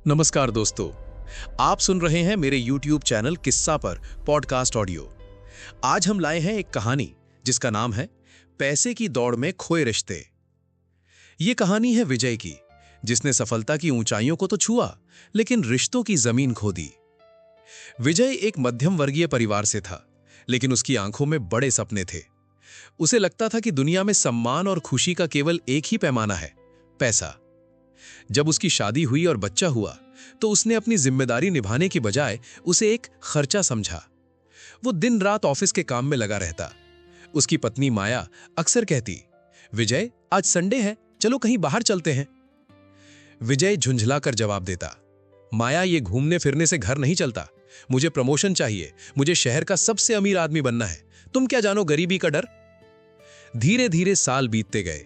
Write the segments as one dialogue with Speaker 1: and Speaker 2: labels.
Speaker 1: नमस्कार दोस्तों, आप सुन रहे हैं मेरे YouTube चैनल किस्सा पर पॉडकास्ट ऑडियो। आज हम लाए हैं एक कहानी जिसका नाम है पैसे की दौड़ में खोए रिश्ते। ये कहानी है विजय की, जिसने सफलता की ऊंचाइयों को तो छुआ लेकिन रिश्तों की जमीन खो दी। विजय एक मध्यम वर्गीय परिवार से था, लेकिन उसकी आंखों में बड़े सपने थे। उसे लगता था कि दुनिया में सम्मान और खुशी का केवल एक ही पैमाना है, पैसा। जब उसकी शादी हुई और बच्चा हुआ तो उसने अपनी जिम्मेदारी निभाने की बजाय उसे एक खर्चा समझा। वो दिन रात ऑफिस के काम में लगा रहता। उसकी पत्नी माया अक्सर कहती, विजय आज संडे है, चलो कहीं बाहर चलते हैं। विजय झुंझलाकर जवाब देता, माया ये घूमने फिरने से घर नहीं चलता, मुझे प्रमोशन चाहिए, मुझे शहर का सबसे अमीर आदमी बनना है, तुम क्या जानो गरीबी का डर। धीरे धीरे साल बीतते गए।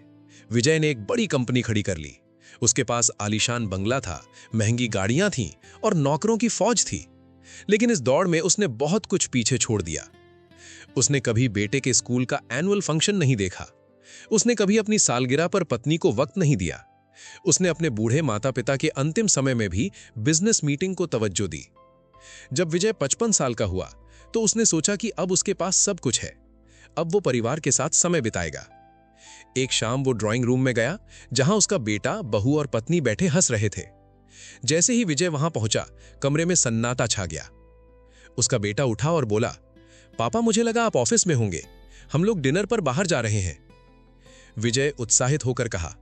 Speaker 1: विजय ने एक बड़ी कंपनी खड़ी कर ली। उसके पास आलीशान बंगला था, महंगी गाड़ियां थीं और नौकरों की फौज थी। लेकिन इस दौड़ में उसने बहुत कुछ पीछे छोड़ दिया। उसने कभी बेटे के स्कूल का एनुअल फंक्शन नहीं देखा। उसने कभी अपनी सालगिरह पर पत्नी को वक्त नहीं दिया। उसने अपने बूढ़े माता पिता के अंतिम समय में भी बिजनेस मीटिंग को तवज्जो दी। जब विजय 55 साल का हुआ तो उसने सोचा कि अब उसके पास सब कुछ है, अब वो परिवार के साथ समय बिताएगा। एक शाम वो ड्राइंग रूम में गया, जहां उसका बेटा, बहू और पत्नी बैठे हंस रहे थे। जैसे ही विजय वहां पहुंचा, कमरे में सन्नाटा छा गया। उसका बेटा उठा और बोला, पापा मुझे लगा आप ऑफिस में होंगे, हम लोग डिनर पर बाहर जा रहे हैं। विजय उत्साहित होकर कहा,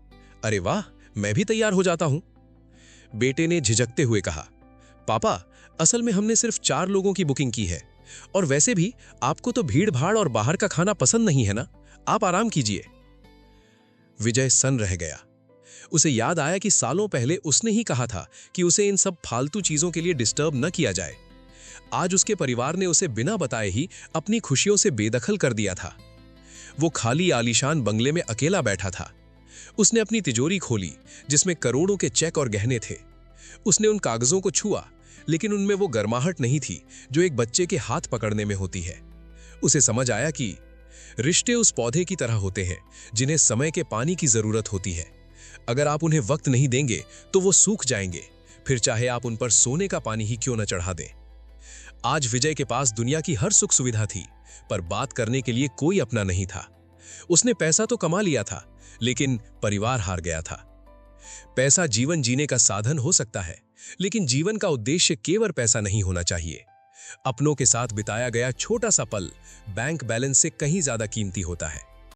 Speaker 1: अरे वाह, मैं भी तैयार हो जाता हूं। बेटे ने झिझकते हुए कहा, पापा असल में हमने सिर्फ 4 लोगों की बुकिंग की है, और वैसे भी आपको तो भीड़ भाड़ और बाहर का खाना पसंद नहीं है ना, आप आराम कीजिए। विजय सन्न रह गया। उसे याद आया कि सालों पहले उसने ही कहा था कि उसे इन सब फालतू चीजों के लिए डिस्टर्ब न किया जाए। आज उसके परिवार ने उसे बिना बताए ही अपनी खुशियों से बेदखल कर दिया था। वो खाली आलीशान बंगले में अकेला बैठा था। उसने अपनी तिजोरी खोली, जिसमें करोड़ों के चेक और गहने थे। उसने उन कागजों को छुआ, लेकिन उनमें वो गर्माहट नहीं थी जो एक बच्चे के हाथ पकड़ने में होती है। उसे समझ आया कि रिश्ते उस पौधे की तरह होते हैं जिन्हें समय के पानी की जरूरत होती है। अगर आप उन्हें वक्त नहीं देंगे तो वो सूख जाएंगे, फिर चाहे आप उन पर सोने का पानी ही क्यों न चढ़ा दें। आज विजय के पास दुनिया की हर सुख सुविधा थी, पर बात करने के लिए कोई अपना नहीं था। उसने पैसा तो कमा लिया था, लेकिन परिवार हार गया था। पैसा जीवन जीने का साधन हो सकता है, लेकिन जीवन का उद्देश्य केवल पैसा नहीं होना चाहिए। अपनों के साथ बिताया गया छोटा सा पल बैंक बैलेंस से कहीं ज्यादा कीमती होता है।